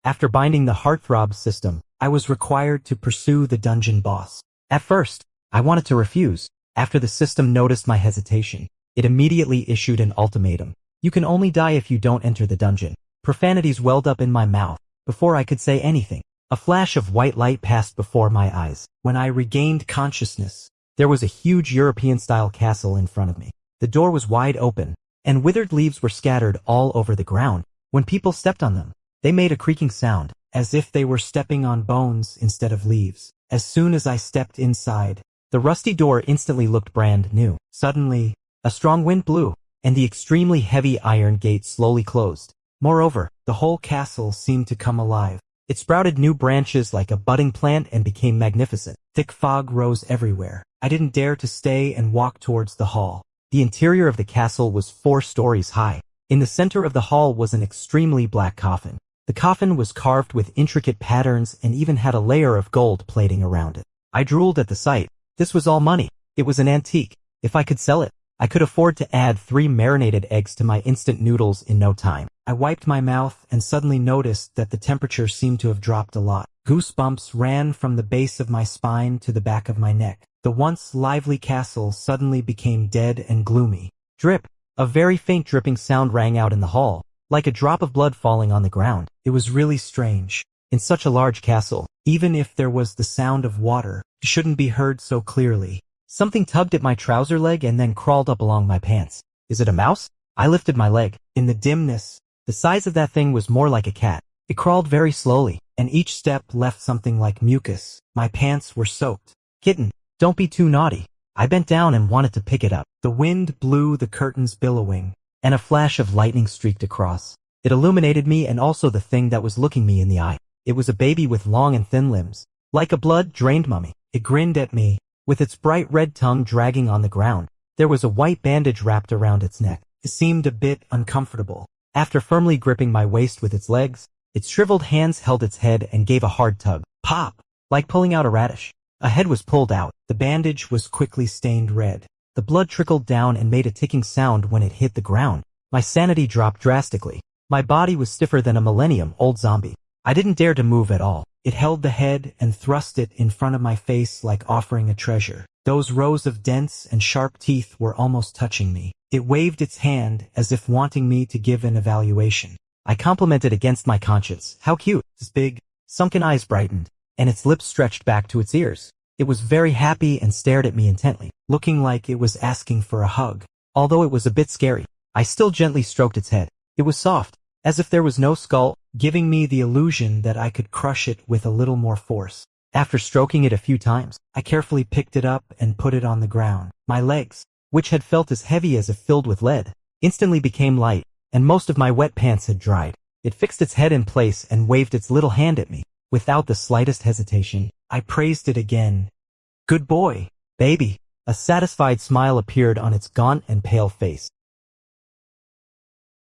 After binding the heartthrob system, I was required to pursue the dungeon boss. At first, I wanted to refuse. After the system noticed my hesitation, it immediately issued an ultimatum. You can only die if you don't enter the dungeon. Profanities welled up in my mouth before I could say anything. A flash of white light passed before my eyes. When I regained consciousness, there was a huge European-style castle in front of me. The door was wide open, and withered leaves were scattered all over the ground. When people stepped on them, they made a creaking sound, as if they were stepping on bones instead of leaves. As soon as I stepped inside, the rusty door instantly looked brand new. Suddenly, a strong wind blew, and the extremely heavy iron gate slowly closed. Moreover, the whole castle seemed to come alive. It sprouted new branches like a budding plant and became magnificent. Thick fog rose everywhere. I didn't dare to stay and walk towards the hall. The interior of the castle was 4 stories high. In the center of the hall was an extremely black coffin. The coffin was carved with intricate patterns and even had a layer of gold plating around it. I drooled at the sight. This was all money. It was an antique. If I could sell it, I could afford to add 3 marinated eggs to my instant noodles in no time. I wiped my mouth and suddenly noticed that the temperature seemed to have dropped a lot. Goosebumps ran from the base of my spine to the back of my neck. The once lively castle suddenly became dead and gloomy. Drip! A very faint dripping sound rang out in the hall, like a drop of blood falling on the ground. It was really strange. In such a large castle, even if there was the sound of water, it shouldn't be heard so clearly. Something tugged at my trouser leg and then crawled up along my pants. Is it a mouse? I lifted my leg. In the dimness, the size of that thing was more like a cat. It crawled very slowly, and each step left something like mucus. My pants were soaked. Kitten, don't be too naughty. I bent down and wanted to pick it up. The wind blew the curtains billowing, and a flash of lightning streaked across. It illuminated me and also the thing that was looking me in the eye. It was a baby with long and thin limbs, like a blood-drained mummy. It grinned at me, with its bright red tongue dragging on the ground. There was a white bandage wrapped around its neck. It seemed a bit uncomfortable. After firmly gripping my waist with its legs, its shriveled hands held its head and gave a hard tug. Pop! Like pulling out a radish. A head was pulled out. The bandage was quickly stained red. The blood trickled down and made a ticking sound when it hit the ground. My sanity dropped drastically. My body was stiffer than a millennium-old zombie. I didn't dare to move at all. It held the head and thrust it in front of my face like offering a treasure. Those rows of dense and sharp teeth were almost touching me. It waved its hand as if wanting me to give an evaluation. I complimented against my conscience. How cute. Its big, sunken eyes brightened, and its lips stretched back to its ears. It was very happy and stared at me intently, looking like it was asking for a hug. Although it was a bit scary, I still gently stroked its head. It was soft, as if there was no skull, giving me the illusion that I could crush it with a little more force. After stroking it a few times, I carefully picked it up and put it on the ground. My legs, which had felt as heavy as if filled with lead, instantly became light, and most of my wet pants had dried. It fixed its head in place and waved its little hand at me. Without the slightest hesitation, I praised it again. Good boy, baby. A satisfied smile appeared on its gaunt and pale face.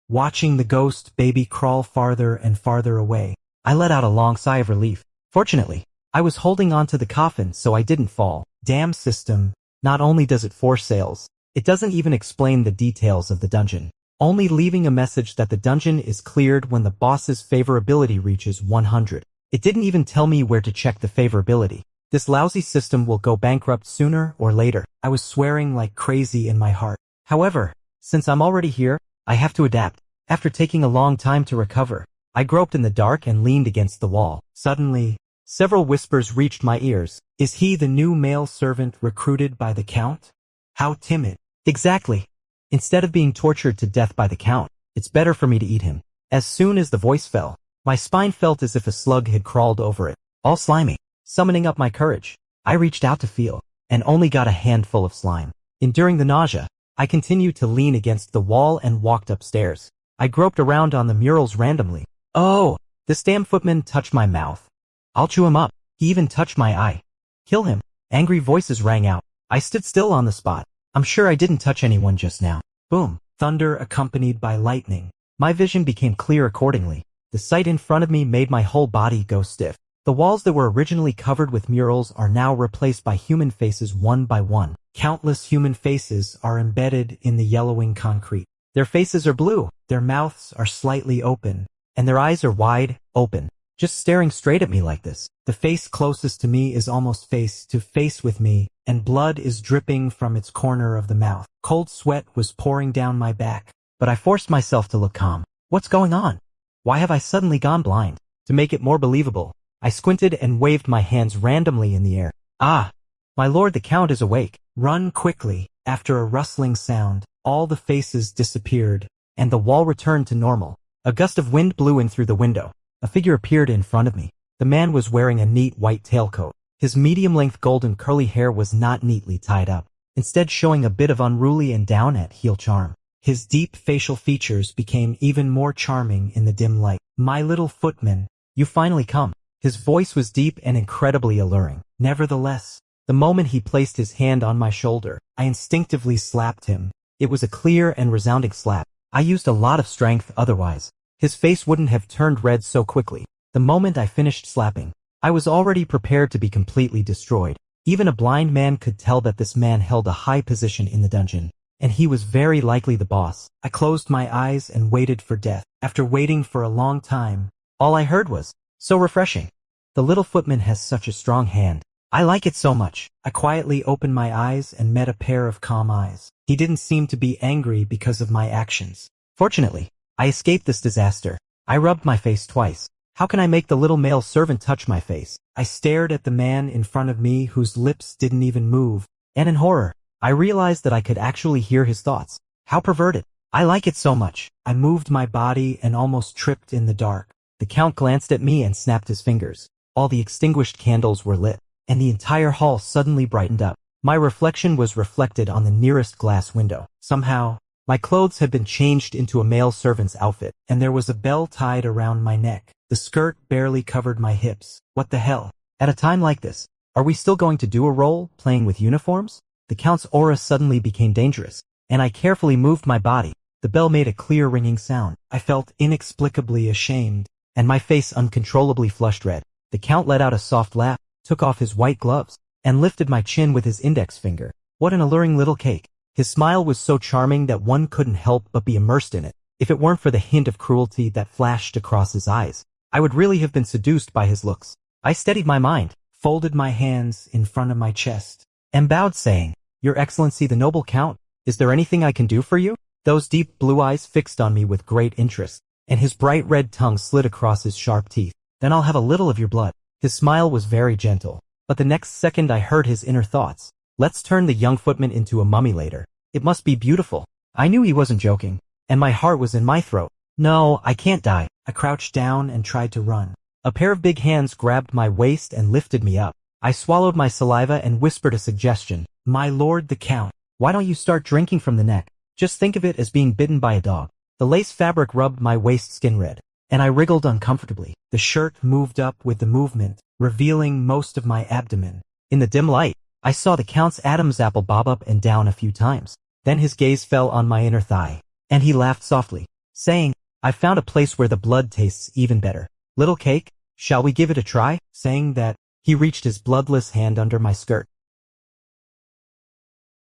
Watching the ghost baby crawl farther and farther away, I let out a long sigh of relief. Fortunately, I was holding onto the coffin so I didn't fall. Damn system. Not only does it force sales, it doesn't even explain the details of the dungeon, only leaving a message that the dungeon is cleared when the boss's favorability reaches 100. It didn't even tell me where to check the favorability. This lousy system will go bankrupt sooner or later. I was swearing like crazy in my heart. However, since I'm already here, I have to adapt. After taking a long time to recover, I groped in the dark and leaned against the wall. Suddenly, several whispers reached my ears. Is he the new male servant recruited by the Count? How timid. Exactly. Instead of being tortured to death by the Count, it's better for me to eat him. As soon as the voice fell, my spine felt as if a slug had crawled over it, all slimy. Summoning up my courage, I reached out to feel, and only got a handful of slime. Enduring the nausea, I continued to lean against the wall and walked upstairs. I groped around on the murals randomly. Oh, this damn footman touched my mouth. I'll chew him up. He even touched my eye. Kill him. Angry voices rang out. I stood still on the spot. I'm sure I didn't touch anyone just now. Boom. Thunder accompanied by lightning. My vision became clear accordingly. The sight in front of me made my whole body go stiff. The walls that were originally covered with murals are now replaced by human faces one by one. Countless human faces are embedded in the yellowing concrete. Their faces are blue. Their mouths are slightly open, and their eyes are wide, open, just staring straight at me like this. The face closest to me is almost face to face with me, and blood is dripping from its corner of the mouth. Cold sweat was pouring down my back, but I forced myself to look calm. What's going on? Why have I suddenly gone blind? To make it more believable, I squinted and waved my hands randomly in the air. Ah! My lord the Count is awake. Run quickly. After a rustling sound, all the faces disappeared, and the wall returned to normal. A gust of wind blew in through the window. A figure appeared in front of me. The man was wearing a neat white tailcoat. His medium-length golden curly hair was not neatly tied up, instead showing a bit of unruly and down-at-heel charm. His deep facial features became even more charming in the dim light. "My little footman, you finally come." His voice was deep and incredibly alluring. Nevertheless, the moment he placed his hand on my shoulder, I instinctively slapped him. It was a clear and resounding slap. I used a lot of strength otherwise. His face wouldn't have turned red so quickly. The moment I finished slapping, I was already prepared to be completely destroyed. Even a blind man could tell that this man held a high position in the dungeon, and he was very likely the boss. I closed my eyes and waited for death. After waiting for a long time, all I heard was, "So refreshing. The little footman has such a strong hand. I like it so much." I quietly opened my eyes and met a pair of calm eyes. He didn't seem to be angry because of my actions. Fortunately, I escaped this disaster. I rubbed my face twice. How can I make the little male servant touch my face? I stared at the man in front of me whose lips didn't even move, and in horror, I realized that I could actually hear his thoughts. How perverted. I like it so much. I moved my body and almost tripped in the dark. The Count glanced at me and snapped his fingers. All the extinguished candles were lit, and the entire hall suddenly brightened up. My reflection was reflected on the nearest glass window. Somehow, my clothes had been changed into a male servant's outfit, and there was a bell tied around my neck. The skirt barely covered my hips. What the hell? At a time like this, are we still going to do a role, playing with uniforms? The Count's aura suddenly became dangerous, and I carefully moved my body. The bell made a clear ringing sound. I felt inexplicably ashamed, and my face uncontrollably flushed red. The Count let out a soft laugh, took off his white gloves, and lifted my chin with his index finger. What an alluring little cake. His smile was so charming that one couldn't help but be immersed in it. If it weren't for the hint of cruelty that flashed across his eyes, I would really have been seduced by his looks. I steadied my mind, folded my hands in front of my chest, and bowed, saying, "Your Excellency the noble Count, is there anything I can do for you?" Those deep blue eyes fixed on me with great interest, and his bright red tongue slid across his sharp teeth. "Then I'll have a little of your blood." His smile was very gentle, but the next second I heard his inner thoughts. "Let's turn the young footman into a mummy later. It must be beautiful." I knew he wasn't joking, and my heart was in my throat. No, I can't die. I crouched down and tried to run. A pair of big hands grabbed my waist and lifted me up. I swallowed my saliva and whispered a suggestion. "My lord the Count, why don't you start drinking from the neck? Just think of it as being bitten by a dog." The lace fabric rubbed my waist skin red, and I wriggled uncomfortably. The shirt moved up with the movement, revealing most of my abdomen. In the dim light, I saw the Count's Adam's apple bob up and down a few times. Then his gaze fell on my inner thigh, and he laughed softly, saying, "I found a place where the blood tastes even better. Little cake, shall we give it a try?" Saying that, he reached his bloodless hand under my skirt.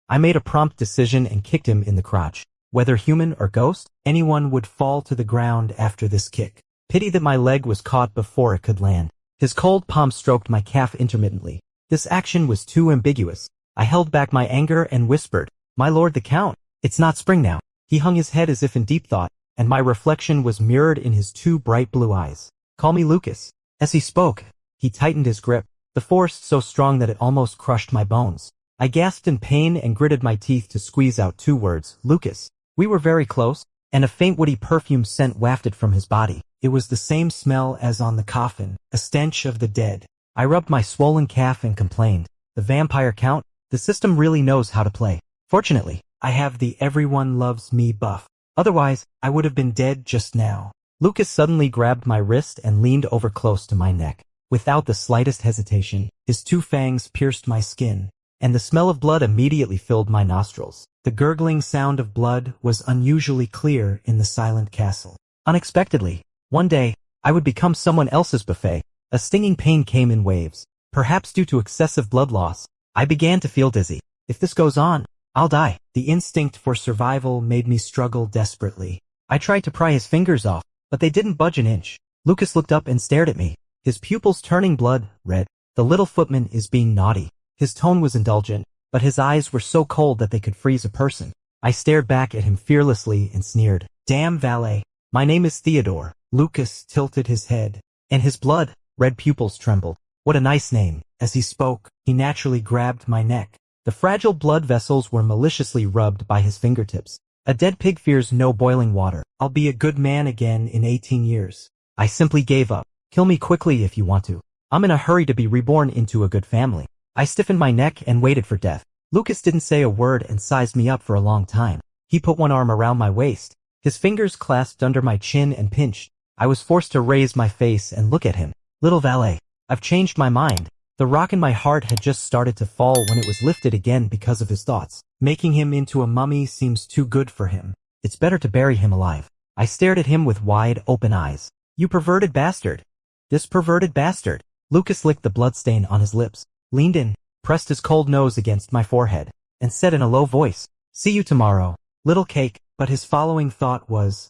I made a prompt decision and kicked him in the crotch. Whether human or ghost, anyone would fall to the ground after this kick. Pity that my leg was caught before it could land. His cold palm stroked my calf intermittently. This action was too ambiguous. I held back my anger and whispered, "My lord the Count, it's not spring now." He hung his head as if in deep thought, and my reflection was mirrored in his two bright blue eyes. "Call me Lucas." As he spoke, he tightened his grip, the force so strong that it almost crushed my bones. I gasped in pain and gritted my teeth to squeeze out two words, "Lucas." We were very close, and a faint woody perfume scent wafted from his body. It was the same smell as on the coffin, a stench of the dead. I rubbed my swollen calf and complained, "The vampire Count, the system really knows how to play. Fortunately, I have the everyone loves me buff. Otherwise, I would have been dead just now." Lucas suddenly grabbed my wrist and leaned over close to my neck. Without the slightest hesitation, his two fangs pierced my skin, and the smell of blood immediately filled my nostrils. The gurgling sound of blood was unusually clear in the silent castle. Unexpectedly, one day, I would become someone else's buffet. A stinging pain came in waves. Perhaps due to excessive blood loss, I began to feel dizzy. If this goes on, I'll die. The instinct for survival made me struggle desperately. I tried to pry his fingers off, but they didn't budge an inch. Lucas looked up and stared at me, his pupils turning blood red. The little footman is being naughty. His tone was indulgent, but his eyes were so cold that they could freeze a person. I stared back at him fearlessly and sneered. Damn valet. My name is Theodore. Lucas tilted his head, and his blood red pupils trembled. What a nice name. As he spoke, he naturally grabbed my neck. The fragile blood vessels were maliciously rubbed by his fingertips. A dead pig fears no boiling water. I'll be a good man again in 18 years. I simply gave up. Kill me quickly if you want to. I'm in a hurry to be reborn into a good family. I stiffened my neck and waited for death. Lucas didn't say a word and sized me up for a long time. He put one arm around my waist. His fingers clasped under my chin and pinched. I was forced to raise my face and look at him. Little valet, I've changed my mind. The rock in my heart had just started to fall when it was lifted again because of his thoughts. Making him into a mummy seems too good for him. It's better to bury him alive. I stared at him with wide, open eyes. You perverted bastard. This perverted bastard. Lucas licked the bloodstain on his lips, leaned in, pressed his cold nose against my forehead, and said in a low voice, See you tomorrow, little cake. But his following thought was,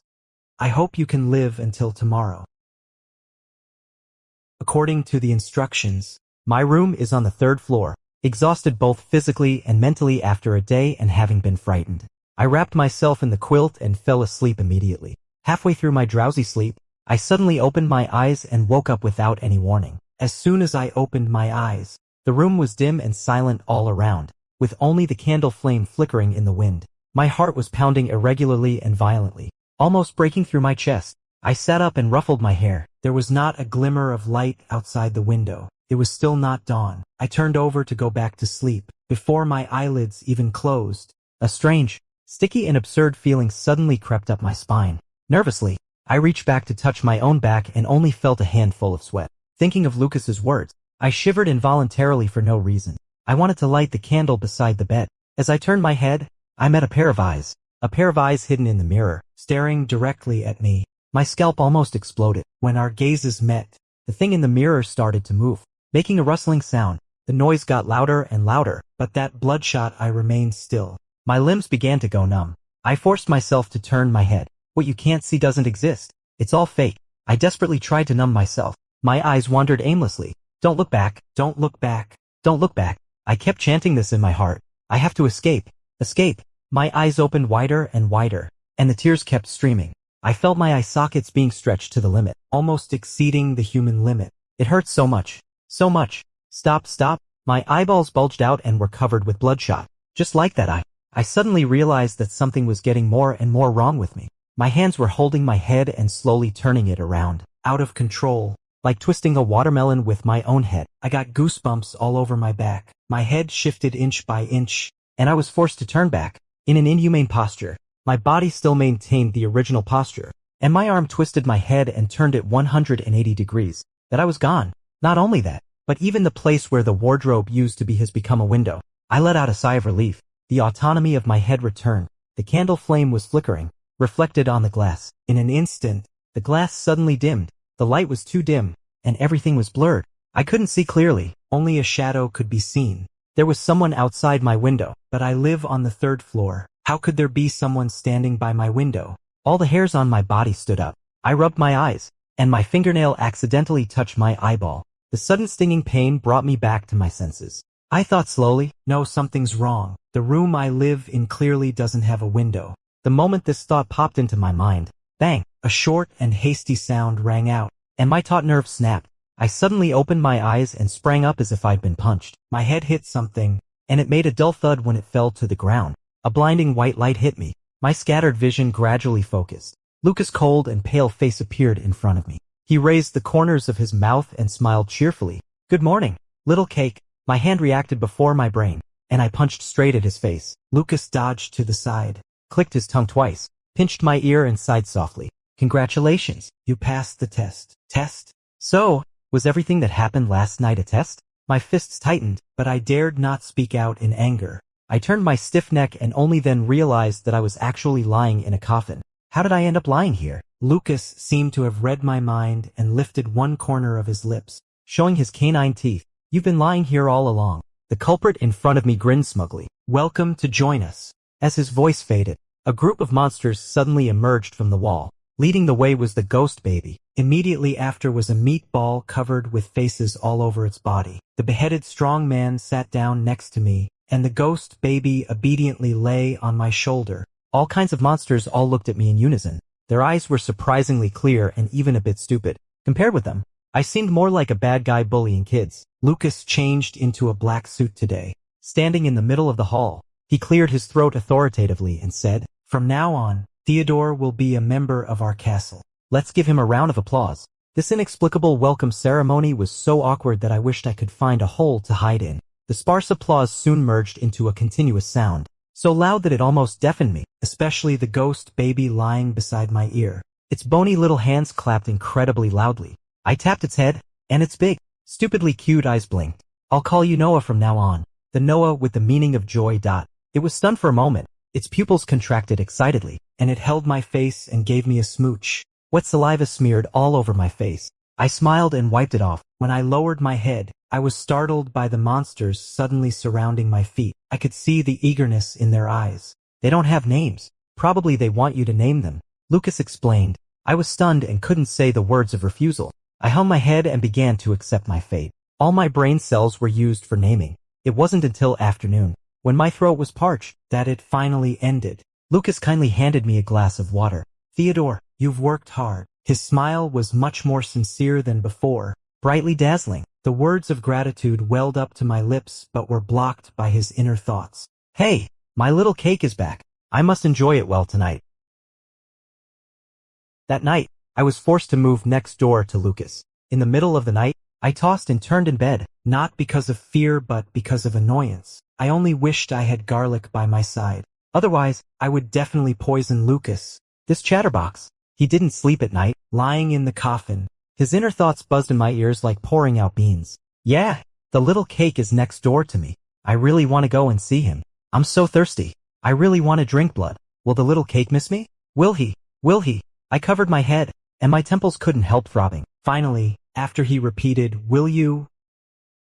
I hope you can live until tomorrow. According to the instructions, my room is on the 3rd floor, exhausted both physically and mentally after a day and having been frightened. I wrapped myself in the quilt and fell asleep immediately. Halfway through my drowsy sleep, I suddenly opened my eyes and woke up without any warning. As soon as I opened my eyes, the room was dim and silent all around, with only the candle flame flickering in the wind. My heart was pounding irregularly and violently, almost breaking through my chest. I sat up and ruffled my hair. There was not a glimmer of light outside the window. It was still not dawn. I turned over to go back to sleep, before my eyelids even closed. A strange, sticky and absurd feeling suddenly crept up my spine. Nervously, I reached back to touch my own back and only felt a handful of sweat. Thinking of Lucas's words, I shivered involuntarily for no reason. I wanted to light the candle beside the bed. As I turned my head, I met a pair of eyes hidden in the mirror, staring directly at me. My scalp almost exploded. When our gazes met, the thing in the mirror started to move, making a rustling sound. The noise got louder and louder, but that bloodshot I remained still. My limbs began to go numb. I forced myself to turn my head. What you can't see doesn't exist. It's all fake. I desperately tried to numb myself. My eyes wandered aimlessly. Don't look back. Don't look back. Don't look back. I kept chanting this in my heart. I have to escape. Escape. My eyes opened wider and wider, and the tears kept streaming. I felt my eye sockets being stretched to the limit, almost exceeding the human limit. It hurt so much. So much. Stop, stop. My eyeballs bulged out and were covered with bloodshot. Just like that I suddenly realized that something was getting more and more wrong with me. My hands were holding my head and slowly turning it around. Out of control. Like twisting a watermelon with my own head. I got goosebumps all over my back. My head shifted inch by inch, and I was forced to turn back, in an inhumane posture. My body still maintained the original posture, and my arm twisted my head and turned it 180 degrees. That I was gone. Not only that, but even the place where the wardrobe used to be has become a window. I let out a sigh of relief. The autonomy of my head returned. The candle flame was flickering, reflected on the glass. In an instant, the glass suddenly dimmed. The light was too dim, and everything was blurred. I couldn't see clearly. Only a shadow could be seen. There was someone outside my window, but I live on the 3rd floor. How could there be someone standing by my window? All the hairs on my body stood up. I rubbed my eyes, and my fingernail accidentally touched my eyeball. The sudden stinging pain brought me back to my senses. I thought slowly, no, something's wrong. The room I live in clearly doesn't have a window. The moment this thought popped into my mind, bang, a short and hasty sound rang out, and my taut nerve snapped. I suddenly opened my eyes and sprang up as if I'd been punched. My head hit something, and it made a dull thud when it fell to the ground. A blinding white light hit me. My scattered vision gradually focused. Lucas' cold and pale face appeared in front of me. He raised the corners of his mouth and smiled cheerfully. Good morning, little cake. My hand reacted before my brain, and I punched straight at his face. Lucas dodged to the side, clicked his tongue twice, pinched my ear and sighed softly. Congratulations, you passed the test. Test? So, was everything that happened last night a test? My fists tightened, but I dared not speak out in anger. I turned my stiff neck and only then realized that I was actually lying in a coffin. How did I end up lying here? Lucas seemed to have read my mind and lifted one corner of his lips, showing his canine teeth. You've been lying here all along. The culprit in front of me grinned smugly. Welcome to join us. As his voice faded, a group of monsters suddenly emerged from the wall. Leading the way was the ghost baby. Immediately after was a meatball covered with faces all over its body. The beheaded strong man sat down next to me, and the ghost baby obediently lay on my shoulder. All kinds of monsters all looked at me in unison. Their eyes were surprisingly clear and even a bit stupid. Compared with them, I seemed more like a bad guy bullying kids. Lucas changed into a black suit today. Standing in the middle of the hall, he cleared his throat authoritatively and said, "From now on, Theodore will be a member of our castle. Let's give him a round of applause." This inexplicable welcome ceremony was so awkward that I wished I could find a hole to hide in. The sparse applause soon merged into a continuous sound, so loud that it almost deafened me, especially the ghost baby lying beside my ear. Its bony little hands clapped incredibly loudly. I tapped its head, and its big, stupidly cute eyes blinked. "I'll call you Noah from now on." The Noah with the meaning of joy. It was stunned for a moment. Its pupils contracted excitedly, and it held my face and gave me a smooch. Wet saliva smeared all over my face. I smiled and wiped it off. When I lowered my head, I was startled by the monsters suddenly surrounding my feet. I could see the eagerness in their eyes. "They don't have names. Probably they want you to name them," Lucas explained. I was stunned and couldn't say the words of refusal. I hung my head and began to accept my fate. All my brain cells were used for naming. It wasn't until afternoon, when my throat was parched, that it finally ended. Lucas kindly handed me a glass of water. "Theodore, you've worked hard." His smile was much more sincere than before, brightly dazzling. The words of gratitude welled up to my lips but were blocked by his inner thoughts. "Hey, my little cake is back. I must enjoy it well tonight." That night, I was forced to move next door to Lucas. In the middle of the night, I tossed and turned in bed, not because of fear but because of annoyance. I only wished I had garlic by my side. Otherwise, I would definitely poison Lucas. This chatterbox. He didn't sleep at night, lying in the coffin. His inner thoughts buzzed in my ears like pouring out beans. "Yeah, the little cake is next door to me. I really want to go and see him. I'm so thirsty. I really want to drink blood. Will the little cake miss me? Will he? Will he?" I covered my head, and my temples couldn't help throbbing. Finally, after he repeated, "Will you?"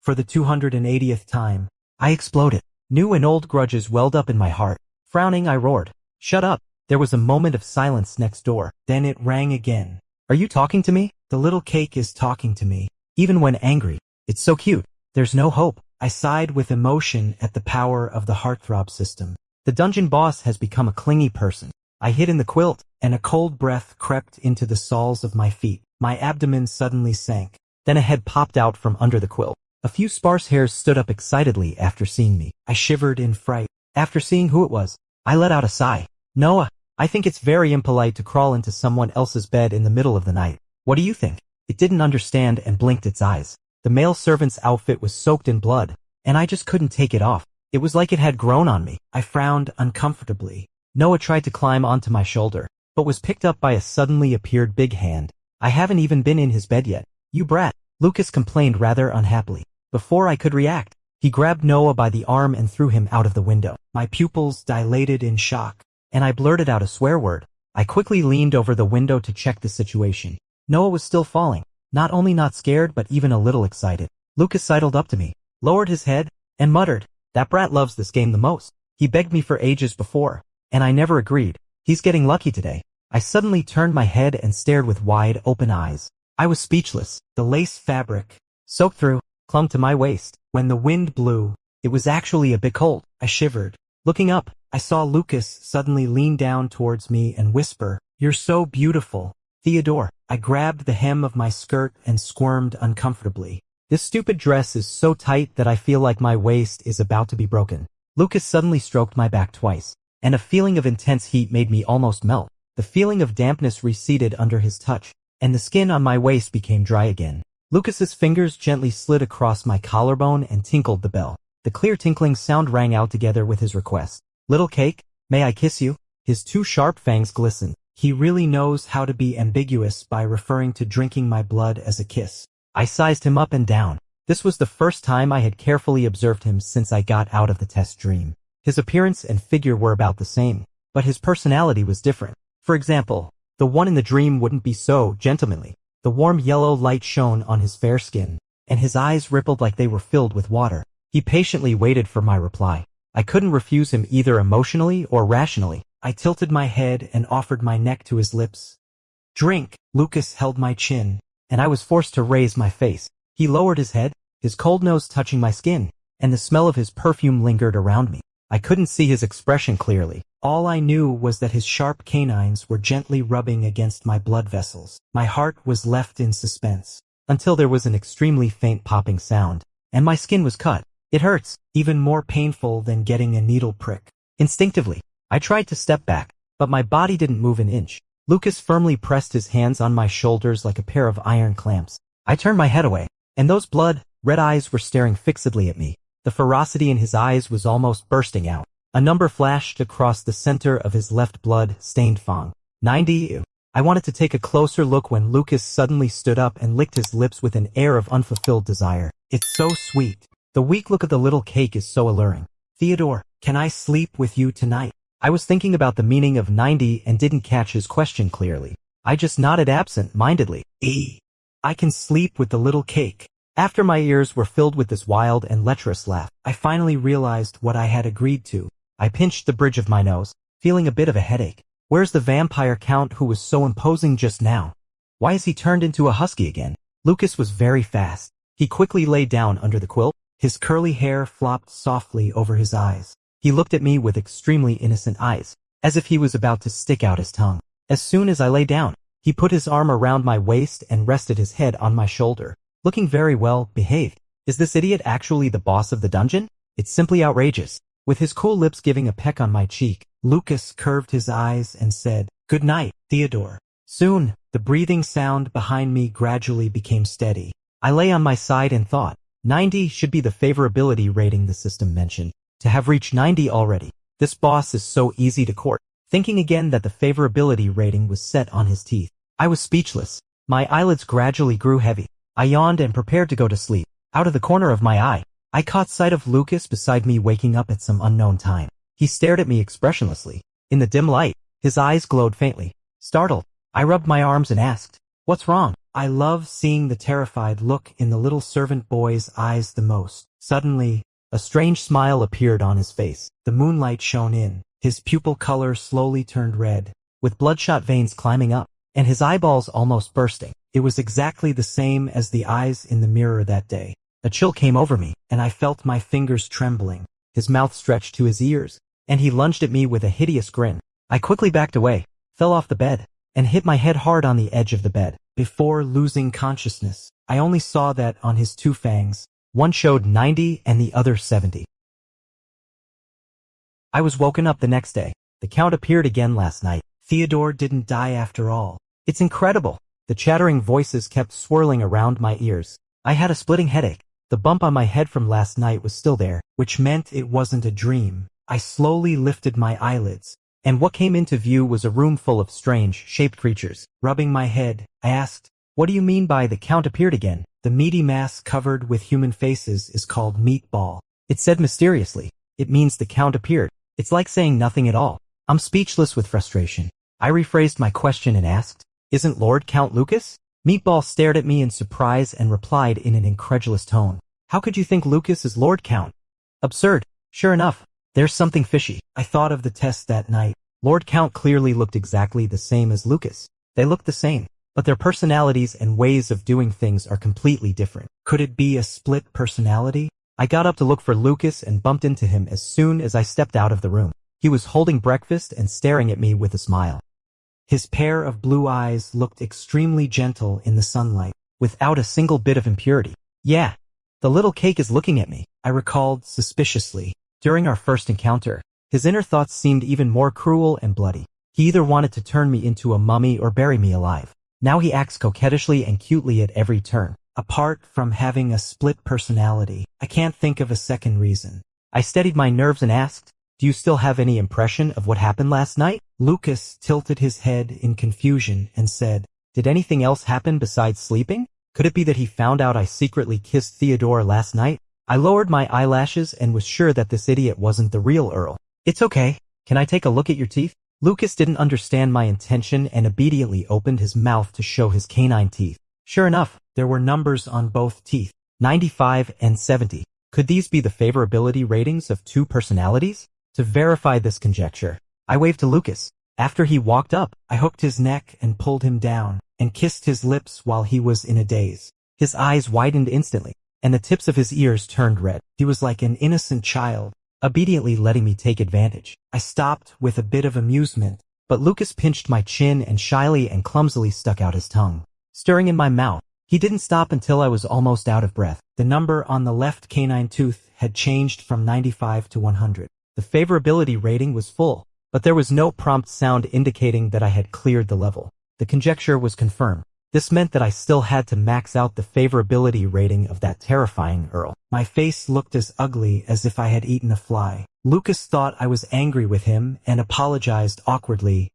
for the 280th time, I exploded. New and old grudges welled up in my heart. Frowning, I roared, "Shut up." There was a moment of silence next door. Then it rang again. "Are you talking to me?" "The little cake is talking to me, even when angry. It's so cute. There's no hope." I sighed with emotion at the power of the heartthrob system. The dungeon boss has become a clingy person. I hid in the quilt, and a cold breath crept into the soles of my feet. My abdomen suddenly sank. Then a head popped out from under the quilt. A few sparse hairs stood up excitedly after seeing me. I shivered in fright. After seeing who it was, I let out a sigh. "Noah, I think it's very impolite to crawl into someone else's bed in the middle of the night. What do you think?" It didn't understand and blinked its eyes. The male servant's outfit was soaked in blood, and I just couldn't take it off. It was like it had grown on me. I frowned uncomfortably. Noah tried to climb onto my shoulder, but was picked up by a suddenly appeared big hand. "I haven't even been in his bed yet. You brat," Lucas complained rather unhappily. Before I could react, he grabbed Noah by the arm and threw him out of the window. My pupils dilated in shock, and I blurted out a swear word. I quickly leaned over the window to check the situation. Noah was still falling, not only not scared but even a little excited. Lucas sidled up to me, lowered his head, and muttered, "That brat loves this game the most. He begged me for ages before, and I never agreed. He's getting lucky today." I suddenly turned my head and stared with wide open eyes. I was speechless. The lace fabric, soaked through, clung to my waist. When the wind blew, it was actually a bit cold. I shivered. Looking up, I saw Lucas suddenly lean down towards me and whisper, "You're so beautiful, Theodore." I grabbed the hem of my skirt and squirmed uncomfortably. This stupid dress is so tight that I feel like my waist is about to be broken. Lucas suddenly stroked my back twice, and a feeling of intense heat made me almost melt. The feeling of dampness receded under his touch, and the skin on my waist became dry again. Lucas's fingers gently slid across my collarbone and tinkled the bell. The clear tinkling sound rang out together with his request. "Little cake, may I kiss you?" His two sharp fangs glistened. He really knows how to be ambiguous by referring to drinking my blood as a kiss. I sized him up and down. This was the first time I had carefully observed him since I got out of the test dream. His appearance and figure were about the same, but his personality was different. For example, the one in the dream wouldn't be so gentlemanly. The warm yellow light shone on his fair skin, and his eyes rippled like they were filled with water. He patiently waited for my reply. I couldn't refuse him either emotionally or rationally. I tilted my head and offered my neck to his lips. Drink. Lucas held my chin, and I was forced to raise my face. He lowered his head, his cold nose touching my skin, and the smell of his perfume lingered around me. I couldn't see his expression clearly. All I knew was that his sharp canines were gently rubbing against my blood vessels. My heart was left in suspense, until there was an extremely faint popping sound, and my skin was cut. It hurts, even more painful than getting a needle prick. Instinctively, I tried to step back, but my body didn't move an inch. Lucas firmly pressed his hands on my shoulders like a pair of iron clamps. I turned my head away, and those blood-red eyes were staring fixedly at me. The ferocity in his eyes was almost bursting out. A number flashed across the center of his left blood-stained fang. 90. I wanted to take a closer look when Lucas suddenly stood up and licked his lips with an air of unfulfilled desire. It's so sweet. The weak look of the little cake is so alluring. Theodore, can I sleep with you tonight? I was thinking about the meaning of 90 and didn't catch his question clearly. I just nodded absent-mindedly. I can sleep with the little cake. After my ears were filled with this wild and lecherous laugh, I finally realized what I had agreed to. I pinched the bridge of my nose, feeling a bit of a headache. Where's the vampire count who was so imposing just now? Why has he turned into a husky again? Lucas was very fast. He quickly lay down under the quilt. His curly hair flopped softly over his eyes. He looked at me with extremely innocent eyes, as if he was about to stick out his tongue. As soon as I lay down, he put his arm around my waist and rested his head on my shoulder, looking very well behaved. Is this idiot actually the boss of the dungeon? It's simply outrageous. With his cool lips giving a peck on my cheek, Lucas curved his eyes and said, "Good night, Theodore." Soon, the breathing sound behind me gradually became steady. I lay on my side and thought, 90 should be the favorability rating the system mentioned. To have reached 90 already, this boss is so easy to court. Thinking again that the favorability rating was set on his teeth, I was speechless. My eyelids gradually grew heavy. I yawned and prepared to go to sleep. Out of the corner of my eye, I caught sight of Lucas beside me waking up at some unknown time. He stared at me expressionlessly. In the dim light, his eyes glowed faintly. Startled, I rubbed my arms and asked, "What's wrong?" I love seeing the terrified look in the little servant boy's eyes the most. Suddenly, a strange smile appeared on his face. The moonlight shone in. His pupil color slowly turned red, with bloodshot veins climbing up, and his eyeballs almost bursting. It was exactly the same as the eyes in the mirror that day. A chill came over me, and I felt my fingers trembling. His mouth stretched to his ears, and he lunged at me with a hideous grin. I quickly backed away, fell off the bed, and hit my head hard on the edge of the bed. Before losing consciousness, I only saw that on his two fangs, one showed 90 and the other 70. I was woken up the next day. The count appeared again last night. Theodore didn't die after all. It's incredible. The chattering voices kept swirling around my ears. I had a splitting headache. The bump on my head from last night was still there, which meant it wasn't a dream. I slowly lifted my eyelids, and what came into view was a room full of strange, shaped creatures. Rubbing my head, I asked, "What do you mean by the count appeared again?" "The meaty mass covered with human faces is called meatball," it said mysteriously. "It means the count appeared." It's like saying nothing at all. I'm speechless with frustration. I rephrased my question and asked, "Isn't Lord Count Lucas?" Meatball stared at me in surprise and replied in an incredulous tone, "How could you think Lucas is Lord Count? Absurd." Sure enough, there's something fishy. I thought of the test that night. Lord Count clearly looked exactly the same as Lucas. They looked the same, but their personalities and ways of doing things are completely different. Could it be a split personality? I got up to look for Lucas and bumped into him as soon as I stepped out of the room. He was holding breakfast and staring at me with a smile. His pair of blue eyes looked extremely gentle in the sunlight, without a single bit of impurity. "Yeah, the little cake is looking at me," I recalled suspiciously. During our first encounter, his inner thoughts seemed even more cruel and bloody. He either wanted to turn me into a mummy or bury me alive. Now he acts coquettishly and cutely at every turn. Apart from having a split personality, I can't think of a second reason. I steadied my nerves and asked, "Do you still have any impression of what happened last night?" Lucas tilted his head in confusion and said, "Did anything else happen besides sleeping? Could it be that he found out I secretly kissed Theodore last night?" I lowered my eyelashes and was sure that this idiot wasn't the real Earl. "It's okay. Can I take a look at your teeth?" Lucas didn't understand my intention and obediently opened his mouth to show his canine teeth. Sure enough, there were numbers on both teeth, 95 and 70. Could these be the favorability ratings of two personalities? To verify this conjecture, I waved to Lucas. After he walked up, I hooked his neck and pulled him down, and kissed his lips while he was in a daze. His eyes widened instantly, and the tips of his ears turned red. He was like an innocent child, obediently letting me take advantage. I stopped with a bit of amusement, but Lucas pinched my chin and shyly and clumsily stuck out his tongue, stirring in my mouth. He didn't stop until I was almost out of breath. The number on the left canine tooth had changed from 95 to 100. The favorability rating was full, but there was no prompt sound indicating that I had cleared the level. The conjecture was confirmed. This meant that I still had to max out the favorability rating of that terrifying Earl. My face looked as ugly as if I had eaten a fly. Lucas thought I was angry with him and apologized awkwardly.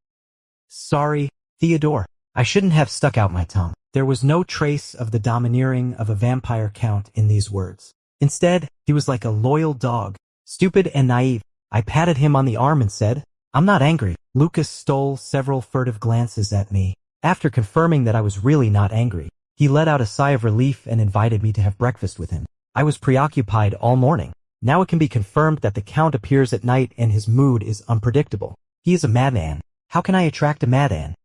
"Sorry, Theodore. I shouldn't have stuck out my tongue." There was no trace of the domineering of a vampire count in these words. Instead, he was like a loyal dog, stupid and naive. I patted him on the arm and said, "I'm not angry." Lucas stole several furtive glances at me. After confirming that I was really not angry, he let out a sigh of relief and invited me to have breakfast with him. I was preoccupied all morning. Now it can be confirmed that the Count appears at night and his mood is unpredictable. He is a madman. How can I attract a madman?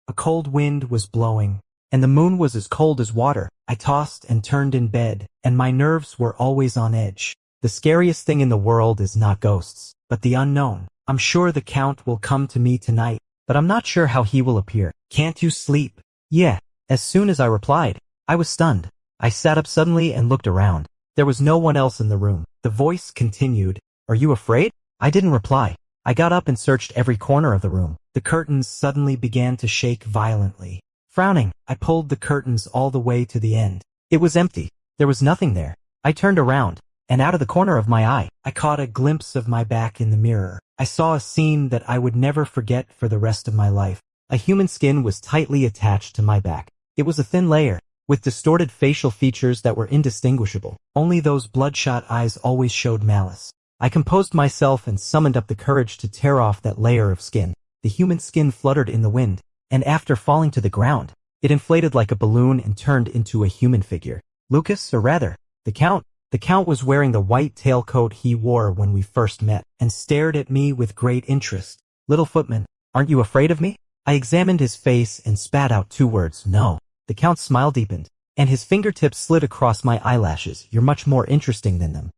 A cold wind was blowing, and the moon was as cold as water. I tossed and turned in bed, and my nerves were always on edge. The scariest thing in the world is not ghosts, but the unknown. I'm sure the Count will come to me tonight, but I'm not sure how he will appear. "Can't you sleep?" "Yeah." As soon as I replied, I was stunned. I sat up suddenly and looked around. There was no one else in the room. The voice continued, "Are you afraid?" I didn't reply. I got up and searched every corner of the room. The curtains suddenly began to shake violently. Frowning, I pulled the curtains all the way to the end. It was empty. There was nothing there. I turned around, and out of the corner of my eye, I caught a glimpse of my back in the mirror. I saw a scene that I would never forget for the rest of my life. A human skin was tightly attached to my back. It was a thin layer, with distorted facial features that were indistinguishable. Only those bloodshot eyes always showed malice. I composed myself and summoned up the courage to tear off that layer of skin. The human skin fluttered in the wind, and after falling to the ground, it inflated like a balloon and turned into a human figure. Lucas, or rather, the Count. The Count was wearing the white tailcoat he wore when we first met, and stared at me with great interest. "Little footman, aren't you afraid of me?" I examined his face and spat out 2 words, "No." The Count's smile deepened, and his fingertips slid across my eyelashes. "You're much more interesting than them."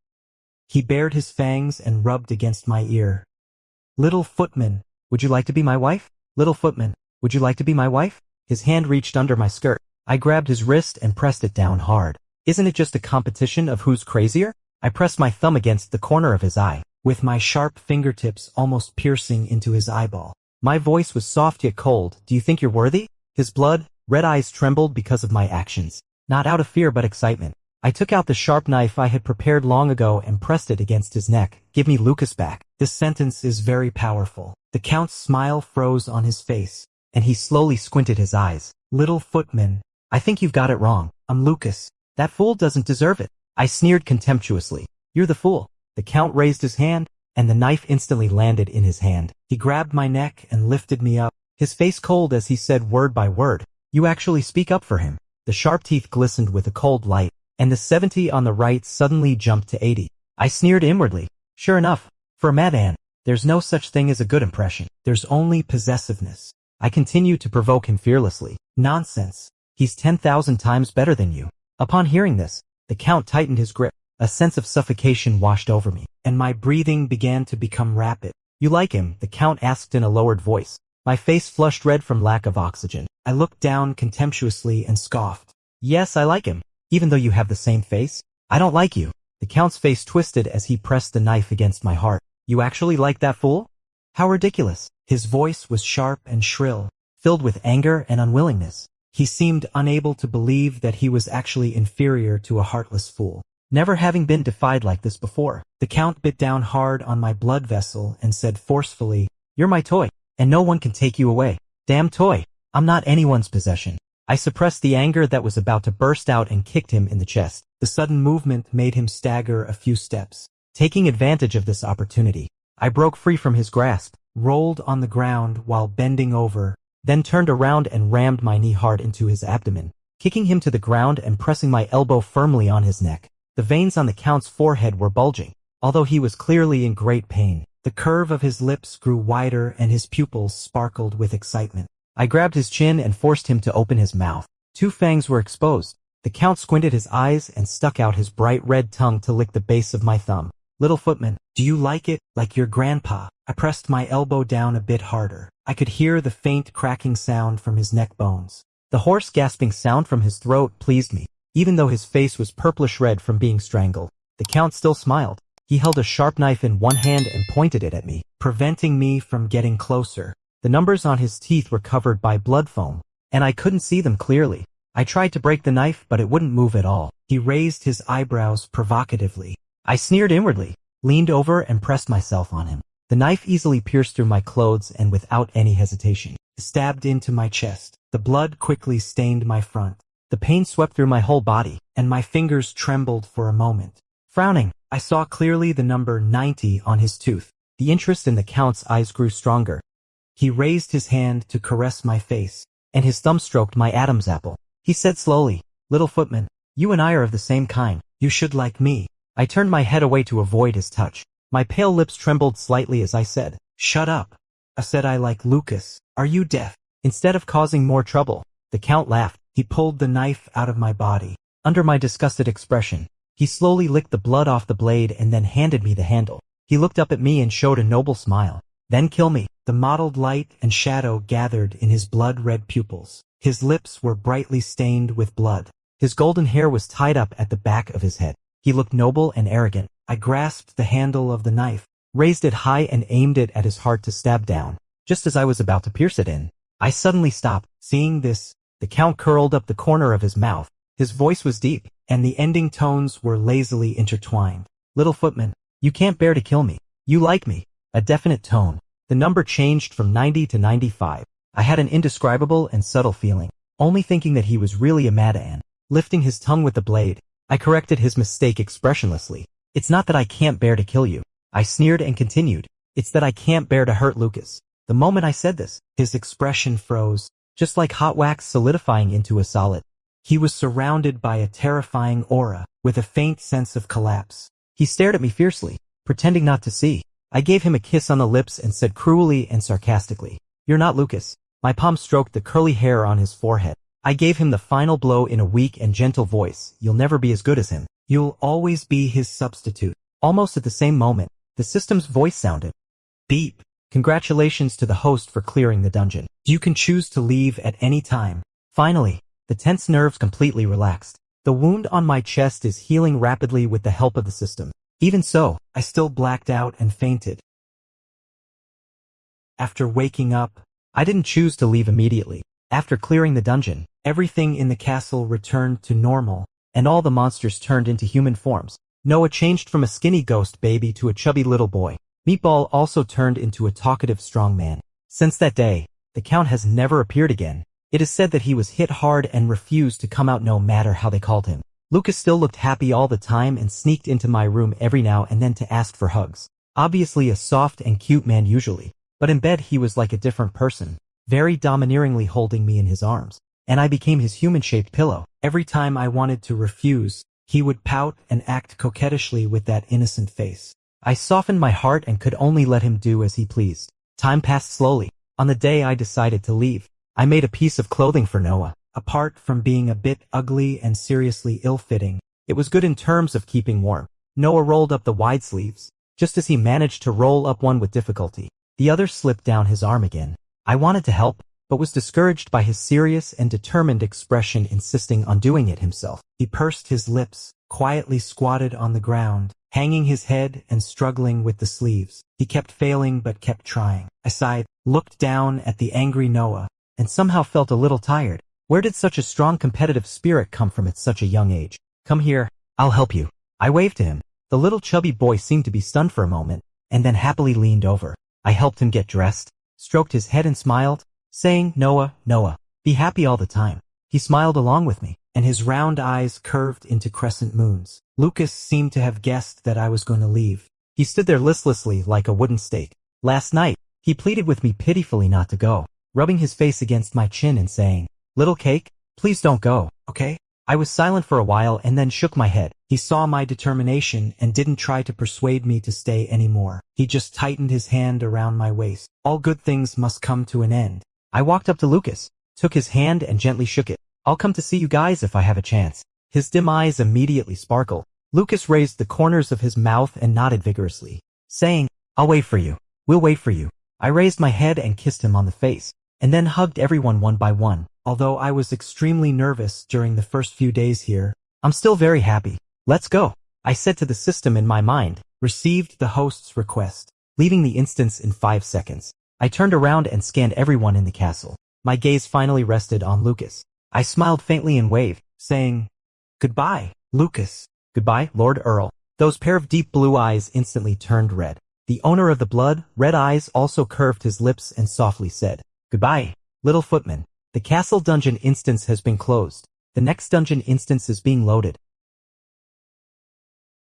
He bared his fangs and rubbed against my ear. "Little footman, would you like to be my wife? Little footman, would you like to be my wife?" His hand reached under my skirt. I grabbed his wrist and pressed it down hard. "Isn't it just a competition of who's crazier?" I pressed my thumb against the corner of his eye, with my sharp fingertips almost piercing into his eyeball. My voice was soft yet cold. "Do you think you're worthy?" His red eyes trembled because of my actions, not out of fear but excitement. I took out the sharp knife I had prepared long ago and pressed it against his neck. "Give me Lucas back." This sentence is very powerful. The Count's smile froze on his face, and he slowly squinted his eyes. "Little footman, I think you've got it wrong. I'm Lucas. That fool doesn't deserve it." I sneered contemptuously. "You're the fool." The Count raised his hand, and the knife instantly landed in his hand. He grabbed my neck and lifted me up, his face cold as he said word by word, "You actually speak up for him." The sharp teeth glistened with a cold light, and the 70 on the right suddenly jumped to 80. I sneered inwardly. Sure enough, for a madman, there's no such thing as a good impression. There's only possessiveness. I continued to provoke him fearlessly. "Nonsense. He's 10,000 times better than you." Upon hearing this, the Count tightened his grip. A sense of suffocation washed over me, and my breathing began to become rapid. "You like him?" the Count asked in a lowered voice. My face flushed red from lack of oxygen. I looked down contemptuously and scoffed. "Yes, I like him. Even though you have the same face? I don't like you." The Count's face twisted as he pressed the knife against my heart. "You actually like that fool? How ridiculous." His voice was sharp and shrill, filled with anger and unwillingness. He seemed unable to believe that he was actually inferior to a heartless fool, never having been defied like this before. The Count bit down hard on my blood vessel and said forcefully, "You're my toy, and no one can take you away." "Damn toy. I'm not anyone's possession." I suppressed the anger that was about to burst out and kicked him in the chest. The sudden movement made him stagger a few steps. Taking advantage of this opportunity, I broke free from his grasp, rolled on the ground while bending over, then turned around and rammed my knee hard into his abdomen, kicking him to the ground and pressing my elbow firmly on his neck. The veins on the Count's forehead were bulging, although he was clearly in great pain. The curve of his lips grew wider and his pupils sparkled with excitement. I grabbed his chin and forced him to open his mouth. 2 fangs were exposed. The Count squinted his eyes and stuck out his bright red tongue to lick the base of my thumb. Little footman, do you like it, like your grandpa? I pressed my elbow down a bit harder. I could hear the faint cracking sound from his neck bones. The hoarse gasping sound from his throat pleased me, even though his face was purplish red from being strangled. The Count still smiled. He held a sharp knife in one hand and pointed it at me, preventing me from getting closer. The numbers on his teeth were covered by blood foam, and I couldn't see them clearly. I tried to break the knife, but it wouldn't move at all. He raised his eyebrows provocatively. I sneered inwardly, leaned over and pressed myself on him. The knife easily pierced through my clothes and without any hesitation, stabbed into my chest. The blood quickly stained my front. The pain swept through my whole body, and my fingers trembled for a moment. Frowning, I saw clearly the number 90 on his tooth. The interest in the Count's eyes grew stronger. He raised his hand to caress my face, and his thumb stroked my Adam's apple. He said slowly, "Little footman, you and I are of the same kind. You should like me." I turned my head away to avoid his touch. My pale lips trembled slightly as I said, "Shut up." I said I like Lucas. Are you deaf? Instead of causing more trouble, the Count laughed. He pulled the knife out of my body. Under my disgusted expression, he slowly licked the blood off the blade and then handed me the handle. He looked up at me and showed a noble smile. "Then kill me." The mottled light and shadow gathered in his blood-red pupils. His lips were brightly stained with blood. His golden hair was tied up at the back of his head. He looked noble and arrogant. I grasped the handle of the knife, raised it high and aimed it at his heart to stab down. Just as I was about to pierce it in, I suddenly stopped. Seeing this, the Count curled up the corner of his mouth. His voice was deep, and the ending tones were lazily intertwined. "Little footman, you can't bear to kill me. You like me." A definite tone. The number changed from 90 to 95. I had an indescribable and subtle feeling, only thinking that he was really a madman. Lifting his tongue with the blade, I corrected his mistake expressionlessly. "It's not that I can't bear to kill you." I sneered and continued, "It's that I can't bear to hurt Lucas." The moment I said this, his expression froze, just like hot wax solidifying into a solid. He was surrounded by a terrifying aura, with a faint sense of collapse. He stared at me fiercely, pretending not to see. I gave him a kiss on the lips and said cruelly and sarcastically, "You're not Lucas." My palm stroked the curly hair on his forehead. I gave him the final blow in a weak and gentle voice. "You'll never be as good as him. You'll always be his substitute." Almost at the same moment, the system's voice sounded. Beep. Congratulations to the host for clearing the dungeon. You can choose to leave at any time. Finally, the tense nerves completely relaxed. The wound on my chest is healing rapidly with the help of the system. Even so, I still blacked out and fainted. After waking up, I didn't choose to leave immediately. After clearing the dungeon, everything in the castle returned to normal, and all the monsters turned into human forms. Noah changed from a skinny ghost baby to a chubby little boy. Meatball also turned into a talkative strong man. Since that day, the Count has never appeared again. It is said that he was hit hard and refused to come out no matter how they called him. Lucas still looked happy all the time and sneaked into my room every now and then to ask for hugs. Obviously a soft and cute man usually, but in bed he was like a different person, very domineeringly holding me in his arms, and I became his human-shaped pillow. Every time I wanted to refuse, he would pout and act coquettishly with that innocent face. I softened my heart and could only let him do as he pleased. Time passed slowly. On the day I decided to leave, I made a piece of clothing for Noah. Apart from being a bit ugly and seriously ill-fitting, it was good in terms of keeping warm. Noah rolled up the wide sleeves. Just as he managed to roll up one with difficulty, the other slipped down his arm again. I wanted to help, but was discouraged by his serious and determined expression insisting on doing it himself. He pursed his lips, quietly squatted on the ground, hanging his head and struggling with the sleeves. He kept failing but kept trying. I sighed, looked down at the angry Noah, and somehow felt a little tired. Where did such a strong competitive spirit come from at such a young age? "Come here, I'll help you." I waved to him. The little chubby boy seemed to be stunned for a moment, and then happily leaned over. I helped him get dressed, stroked his head and smiled, saying, Noah, be happy all the time." He smiled along with me, and his round eyes curved into crescent moons. Lucas seemed to have guessed that I was going to leave. He stood there listlessly like a wooden stake. Last night, he pleaded with me pitifully not to go, rubbing his face against my chin and saying, "Little cake, please don't go, okay?" I was silent for a while and then shook my head. He saw my determination and didn't try to persuade me to stay anymore. He just tightened his hand around my waist. All good things must come to an end. I walked up to Lucas, took his hand and gently shook it. I'll come to see you guys if I have a chance. His dim eyes immediately sparkled. Lucas raised the corners of his mouth and nodded vigorously, saying, I'll wait for you. We'll wait for you. I raised my head and kissed him on the face, and then hugged everyone one by one. Although I was extremely nervous during the first few days here, I'm still very happy. Let's go, I said to the system in my mind. Received the host's request, leaving the instance in 5 seconds. I turned around and scanned everyone in the castle. My gaze finally rested on Lucas. I smiled faintly and waved, saying, Goodbye, Lucas. Goodbye, Lord Earl. Those pair of deep blue eyes instantly turned red. The owner of the blood, red eyes also curved his lips and softly said, Goodbye, little footman. The castle dungeon instance has been closed. The next dungeon instance is being loaded.